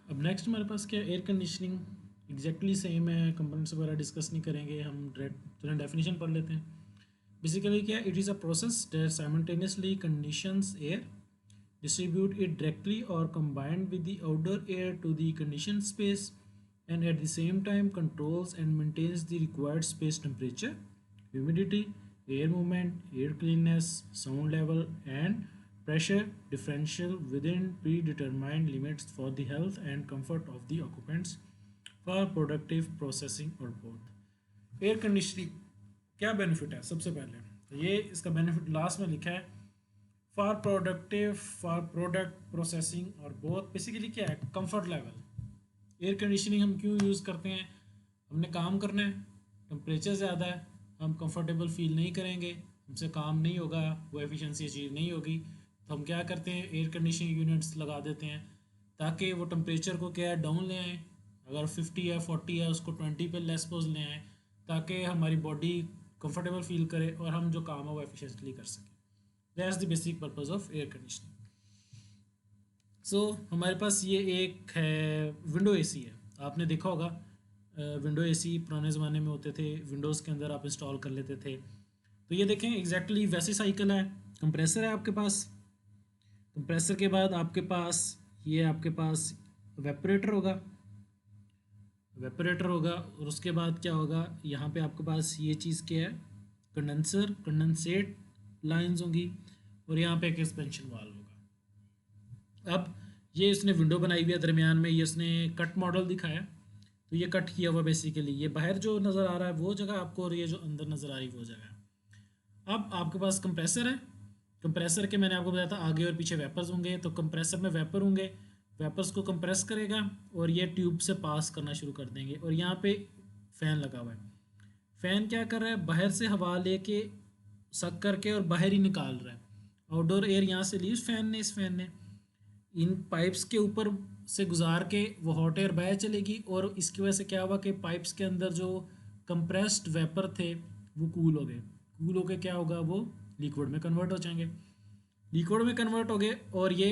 अब नेक्स्ट हमारे पास क्या एयर कंडीशनिंग एग्जैक्टली सेम है, कंपोनेंट्स वगैरह डिस्कस नहीं करेंगे हम, डायरेक्ट चलें डेफिनेशन पढ़ लेते हैं। बेसिकली क्या, it is a process that simultaneously conditions air, distribute it directly or combined with the outdoor air to the conditioned space, and at the same time controls and maintains the required space temperature, humidity, air movement, air cleanness, sound level, and pressure differential within predetermined limits for the health and comfort of the occupants for productive processing or both। Air conditioning क्या benefit है, सबसे पहले तो ये इसका benefit last में लिखा है, for productive for product processing और बहुत। बेसिकली क्या है, कंफर्ट लेवल। एयर कंडीशनिंग हम क्यों यूज़ करते हैं, हमने काम करना है, टेम्परेचर ज़्यादा है, हम कंफर्टेबल फील नहीं करेंगे, हमसे काम नहीं होगा, वो एफिशिएंसी अचीव नहीं होगी, तो हम क्या करते हैं, एयर कंडीशनिंग यूनिट्स लगा देते हैं ताकि वो टेम्परेचर को क्या है डाउन ले आएँ। अगर 50 है 40 है उसको 20 पे लेस पोज ले आएँ ताकि हमारी बॉडी कंफर्टेबल फील करे और हम जो काम है वो एफिशिएंटली कर सकें। That's the basic purpose of air conditioning. So हमारे पास ये एक है विंडो एसी है, आपने देखा होगा विंडो एसी पुराने ज़माने में होते थे, विंडोज़ के अंदर आप इंस्टॉल कर लेते थे। तो ये देखें एग्जैक्टली वैसे साइकिल है। कंप्रेसर है आपके पास, कंप्रेसर के बाद आपके पास ये आपके पास वेपरेटर होगा, वेपरेटर होगा, और उसके बाद क्या होगा, यहाँ पे आपके पास ये चीज़ क्या है, कंडेंसर, कंडेंसेट लाइंस होंगी, और यहाँ पे एक एक्सपेंशन वाल्व होगा। अब ये इसने विंडो बनाई हुई है, दरमियान में ये इसने कट मॉडल दिखाया, तो ये कट किया हुआ बेसिकली, ये बाहर जो नज़र आ रहा है वो जगह आपको, और ये जो अंदर नज़र आ रही है वो जगह। अब आपके पास कंप्रेसर है, कंप्रेसर के मैंने आपको बताया था आगे और पीछे वेपर्स होंगे, तो कंप्रेसर में वेपर होंगे, वेपर्स को कंप्रेस करेगा और ये ट्यूब से पास करना शुरू कर देंगे, और यहाँ पे फ़ैन लगा हुआ है। फ़ैन क्या कर रहा है, बाहर से हवा लेके सक करके और बाहर ही निकाल रहा है, आउटडोर एयर यहाँ से ली इस फैन ने इन पाइप्स के ऊपर से गुजार के वो हॉट एयर बाहर चलेगी, और इसकी वजह से क्या हुआ कि पाइप्स के अंदर जो कंप्रेस्ड वेपर थे वो कूल हो गए, कूल हो गए क्या होगा, वो लिक्विड में कन्वर्ट हो जाएंगे, लिक्विड में कन्वर्ट हो गए, और ये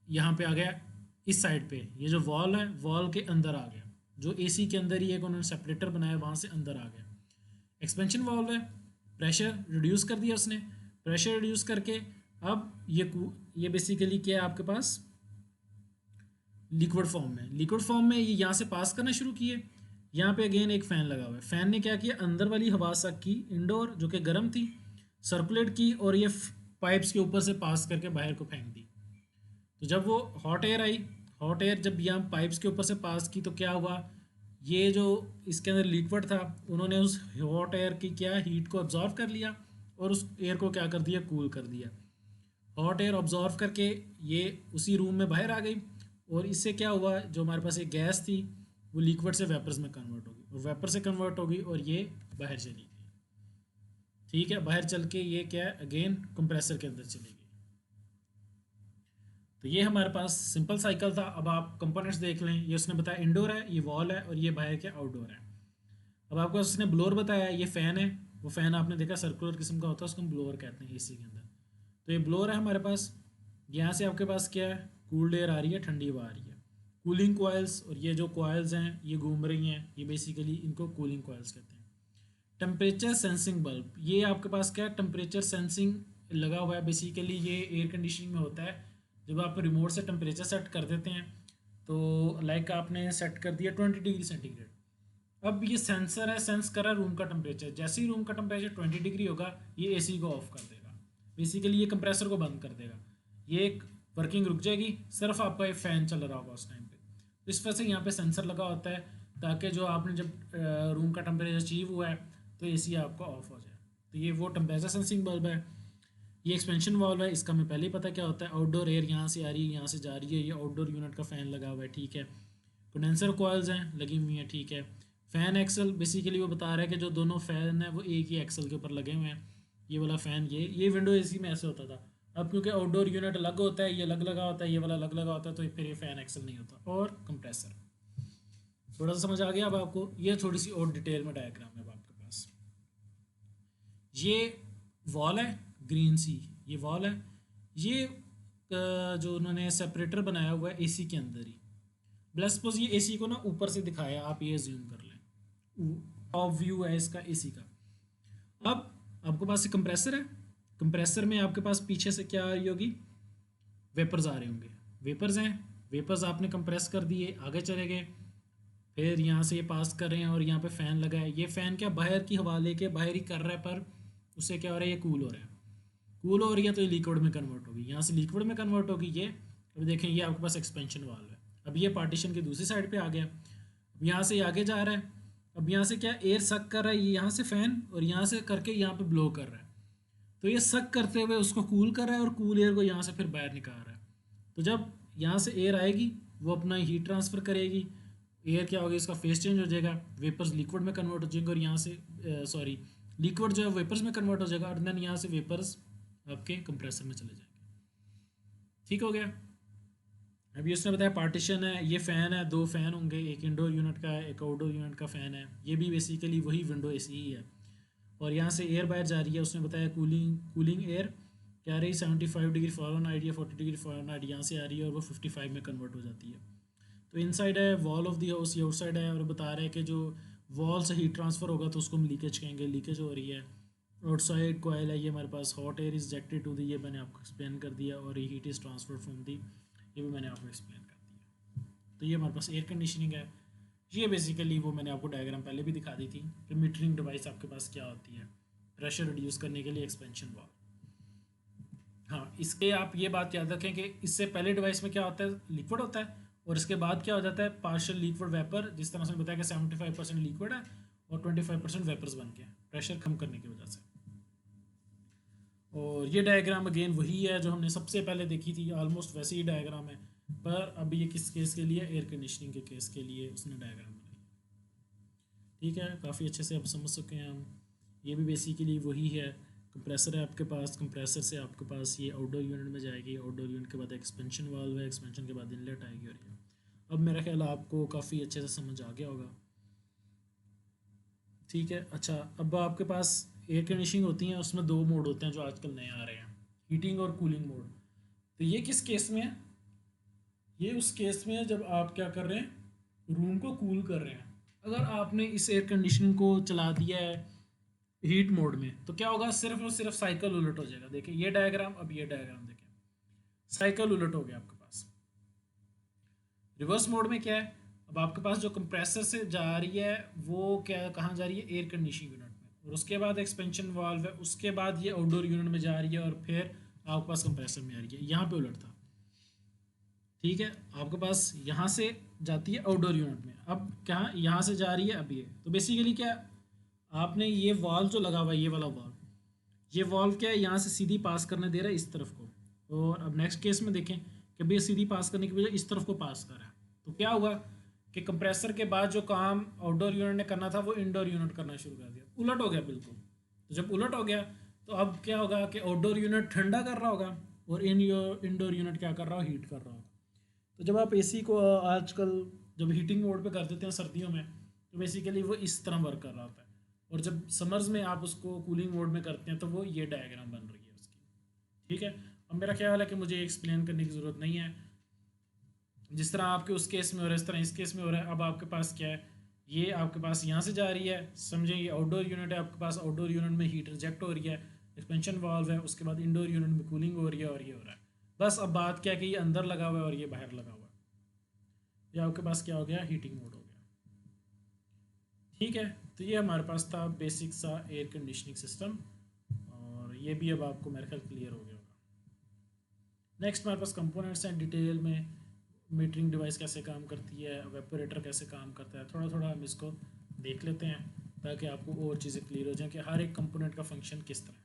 यहाँ पे आ गया इस साइड पे, ये जो वॉल है वॉल के अंदर आ गया, जो एसी के अंदर ही एक उन्होंने सेपरेटर बनाया वहाँ से अंदर आ गया। एक्सपेंशन वाल्व है, प्रेशर रिड्यूस कर दिया उसने, प्रेशर रिड्यूस करके अब ये बेसिकली क्या है आपके पास, लिक्विड फॉर्म में, लिक्विड फॉर्म में ये यहाँ से पास करना शुरू किए। यहाँ पे अगेन एक फ़ैन लगा हुआ है, फ़ैन ने क्या किया, अंदर वाली हवा सक की, इंडोर जो कि गर्म थी, सर्कुलेट की, और ये पाइप्स के ऊपर से पास करके बाहर को फेंक दी। तो जब वो हॉट एयर आई, हॉट एयर जब यहाँ पाइप्स के ऊपर से पास की, तो क्या हुआ, ये जो इसके अंदर लिक्विड था उन्होंने उस हॉट एयर की क्या हीट को ऑब्जॉर्व कर लिया, और उस एयर को क्या कर दिया, कूल कर दिया। हॉट एयर ऑब्जॉर्व करके ये उसी रूम में बाहर आ गई, और इससे क्या हुआ, जो हमारे पास एक गैस थी वो लिक्विड से वेपर्स में कन्वर्ट होगी, और वेपर से कन्वर्ट होगी और ये बाहर चली गई। ठीक है, बाहर चल के ये क्या है, अगेन कंप्रेसर के अंदर चलेगी। तो ये हमारे पास सिंपल साइकिल था। अब आप कंपोनेंट्स देख लें, ये उसने बताया इंडोर है, ये वॉल है, और ये बाहर क्या आउटडोर है। अब आपको उसने ब्लोअर बताया, ये फ़ैन है, वो फ़ैन आपने देखा सर्कुलर किस्म का होता है, उसको हम ब्लोअर कहते हैं एसी के अंदर। तो ये ब्लोअर है हमारे पास, यहाँ से आपके पास क्या है, कूल्ड एयर आ रही है, ठंडी हवा आ रही है, कूलिंग कोयल्स, और ये जो कोयल्स हैं ये घूम रही हैं, ये बेसिकली इनको कूलिंग कोयल्स कहते हैं। टेम्परेचर सेंसिंग बल्ब, ये आपके पास क्या है, टेम्परेचर सेंसिंग लगा हुआ है, बेसिकली ये एयर कंडीशनिंग में होता है। जब आप रिमोट से टेम्परेचर सेट कर देते हैं, तो लाइक आपने सेट कर दिया 20 डिग्री सेंटीग्रेड, अब ये सेंसर है, सेंस कर रहा है रूम का टेम्परेचर, जैसे ही रूम का टेम्परेचर 20 डिग्री होगा ये एसी को ऑफ कर देगा, बेसिकली ये कंप्रेसर को बंद कर देगा, ये एक वर्किंग रुक जाएगी, सिर्फ आपका एक फ़ैन चल रहा होगा उस टाइम पे। तो इस वजह से यहाँ पे सेंसर लगा होता है, ताकि जो आपने जब रूम का टेम्परेचर अचीव हुआ है तो एसी आपका ऑफ हो जाए। तो ये वो टेम्परेचर सेंसिंग बल्ब है। ये एक्सपेंशन वाल्व है, इसका हमें पहले ही पता क्या होता है, आउटडोर एयर यहाँ से आ रही है यहाँ से जा रही है, ये आउटडोर यूनिट का फ़ैन लगा हुआ है, ठीक है। कंडेंसर कॉइल्स हैं लगी हुई हैं, ठीक है। फ़ैन एक्सल, बेसिकली वो बता रहा है कि जो दोनों फ़ैन है वो एक ही एक्सल के ऊपर लगे हुए हैं, ये वाला फ़ैन, ये विंडो एसी में ऐसे होता था। अब क्योंकि आउटडोर यूनिट अलग होता है, ये अलग लगा होता है, ये वाला अलग लगा होता है, तो फिर ये फ़ैन एक्सल नहीं होता। और कंप्रेसर, थोड़ा सा समझ आ गया अब आपको, ये थोड़ी सी और डिटेल में डायग्राम है अब आपके पास। ये वॉल है ग्रीन सी, ये वॉल है, ये जो उन्होंने सेपरेटर बनाया हुआ है एसी के अंदर ही, प्लस सपोज ये एसी को ना ऊपर से दिखाया, आप ये ज्यूम कर लें, टॉप व्यू है इसका एसी का। अब आपके पास कंप्रेसर है, कंप्रेसर में आपके पास पीछे से क्या आ रही होगी, वेपर्स आ रहे होंगे, वेपर्स हैं, वेपर्स आपने कंप्रेस कर दिए, आगे चले गए, फिर यहाँ से ये पास कर रहे हैं और यहाँ पे फ़ैन लगा है। ये फ़ैन क्या बाहर की हवा लेके बाहर ही कर रहा है, पर उससे क्या हो रहा है, ये कूल हो रहा है, कूल हो रही है तो ये लिक्विड में कन्वर्ट होगी, यहाँ से लिक्विड में कन्वर्ट होगी ये। अब देखें ये आपके पास एक्सपेंशन वाल्व है, अब ये पार्टीशन की दूसरी साइड पे आ गया, अब यहाँ से आगे जा रहा है, अब यहाँ से क्या एयर सक कर रहा है, ये यहाँ से फ़ैन और यहाँ से करके यहाँ पे ब्लो कर रहा है, तो ये सक करते हुए उसको कूल कर रहा है और कूल एयर को यहाँ से फिर बाहर निकाल रहा है। तो जब यहाँ से एयर आएगी वो अपना हीट ट्रांसफ़र करेगी, एयर क्या होगा, इसका फेस चेंज हो जाएगा, वेपर्स लिक्विड में कन्वर्ट हो जाएंगे और यहाँ से सॉरी लिक्विड जो है वेपर्स में कन्वर्ट हो जाएगा और देन यहाँ से वेपर्स आपके कंप्रेसर में चले जाएंगे। ठीक हो गया। अभी उसने बताया पार्टीशन है, ये फ़ैन है, दो फ़ैन होंगे, एक इंडोर यूनिट का है, एक आउटडोर यूनिट का फ़ैन है, ये भी बेसिकली वही विंडो एसी ही है। और यहाँ से एयर बाहर जा रही है, उसने बताया कूलिंग एयर क्या रही 75 डिग्री फ़ारेनहाइट या 40 डिग्री फ़ारेनहाइट यहाँ से आ रही है और वो 55 में कन्वर्ट हो जाती है। तो इनसाइड है वॉल ऑफ द हाउस, ये आउटसाइड है, और बता रहा है कि जो वॉल से हीट ट्रांसफ़र होगा तो उसको हम लीकेज कहेंगे, लीकेज हो रही है। आउटसाइड कॉयल है, ये हमारे पास hot air is ejected to the, ये मैंने आपको एक्सप्लेन कर दिया, और ये heat is transfer from the, ये भी मैंने आपको एक्सप्लेन कर दिया। तो ये हमारे पास एयर कंडीशनिंग है। ये बेसिकली वो मैंने आपको डायग्राम पहले भी दिखा दी थी कि मीटरिंग डिवाइस आपके पास क्या होती है, प्रेशर रिड्यूस करने के लिए एक्सपेंशन वाल्व। हाँ, इसके आप ये बात याद रखें कि इससे पहले डिवाइस में क्या होता है, लिक्विड होता है, और इसके बाद क्या हो जाता है, पार्शियल लिक्विड वेपर, जिस तरह से बताया कि 75% लिक्विड है और 25% वेपर्स बन के प्रेशर कम करने की वजह से। और ये डायग्राम अगेन वही है जो हमने सबसे पहले देखी थी, ऑलमोस्ट वैसे ही डायग्राम है, पर अब ये किस केस के लिए, एयर कंडीशनिंग के केस के लिए उसने डायग्राम बनाई। ठीक है, काफ़ी अच्छे से आप समझ सके हैं हम। ये भी बेसिकली वही है, कंप्रेसर है आपके पास, कंप्रेसर से आपके पास ये आउटडोर यूनिट में जाएगी, आउटडोर यूनिट के बाद एक्सपेंशन वाल्व है, एक्सपेंशन के बाद इनलेट आएगी, और ये अब मेरा ख्याल आपको काफ़ी अच्छे से समझ आ गया होगा। ठीक है, अच्छा, अब आपके पास एयर कंडीशनिंग होती है, उसमें दो मोड होते हैं जो आजकल नए आ रहे हैं, हीटिंग और कूलिंग मोड। तो ये किस केस में है, ये उस केस में है जब आप क्या कर रहे हैं, रूम को कूल कर रहे हैं। अगर आपने इस एयर कंडीशनिंग को चला दिया है हीट मोड में तो क्या होगा, सिर्फ और सिर्फ साइकिल उलट हो जाएगा। देखिए ये डायग्राम, अब ये डायग्राम देखें, साइकिल उलट हो गया आपके पास। रिवर्स मोड में क्या है, अब आपके पास जो कंप्रेसर से जा रही है वो क्या कहाँ जा रही है, एयर कंडीशनिंग यूनिट में, और उसके बाद एक्सपेंशन वाल्व है, उसके बाद ये आउटडोर यूनिट में जा रही है, और फिर आपके पास कंप्रेसर में आ रही है, यहाँ पे उलट था। ठीक है, आपके पास यहाँ से जाती है आउटडोर यूनिट में, अब क्या यहाँ से जा रही है, अब ये तो बेसिकली क्या, आपने ये वॉल्व जो लगा हुआ है, ये वाला वॉल्व, ये वॉल्व क्या है, यहाँ से सीधी पास करने दे रहा है इस तरफ को, और अब नेक्स्ट केस में देखें कि भाई सीधी पास करने की बजाय इस तरफ को पास कर रहा है, तो क्या हुआ कि कंप्रेसर के बाद जो काम आउटडोर यूनिट ने करना था वो इंडोर यूनिट करना शुरू कर दिया, उलट हो गया बिल्कुल। तो जब उलट हो गया तो अब क्या होगा कि आउटडोर यूनिट ठंडा कर रहा होगा और इंडोर यूनिट क्या कर रहा हो, हीट कर रहा होगा। तो जब आप एसी को आजकल जब हीटिंग मोड पे कर देते हैं सर्दियों में, तो बेसिकली वो इस तरह वर्क कर रहा होता है, और जब समर्स में आप उसको कूलिंग मोड में करते हैं तो वो ये डायग्राम बन रही है उसकी। ठीक है, अब मेरा ख्याल है कि मुझे एक्सप्लेन करने की ज़रूरत नहीं है, जिस तरह आपके उस केस में हो रहा है इस तरह इस केस में हो रहा है। अब आपके पास क्या है, ये आपके पास यहाँ से जा रही है, समझें ये आउटडोर यूनिट है, आपके पास आउटडोर यूनिट में हीट रिजेक्ट हो रही है, एक्सपेंशन वाल्व है, उसके बाद इंडोर यूनिट में कूलिंग हो रही है, और ये हो रहा है। बस अब बात क्या है कि ये अंदर लगा हुआ है और ये बाहर लगा हुआ है, ये आपके पास क्या हो गया, हीटिंग मोड हो गया। ठीक है, तो ये हमारे पास था बेसिक सा एयर कंडीशनिंग सिस्टम, और ये भी अब आपको मेरे ख्याल क्लियर हो गया होगा। नेक्स्ट हमारे पास कंपोनेंट्स हैं, डिटेल में मीटरिंग डिवाइस कैसे काम करती है, वेपोरेटर कैसे काम करता है, थोड़ा थोड़ा हम इसको देख लेते हैं ताकि आपको और चीज़ें क्लियर हो जाएं कि हर एक कंपोनेंट का फंक्शन किस तरह है।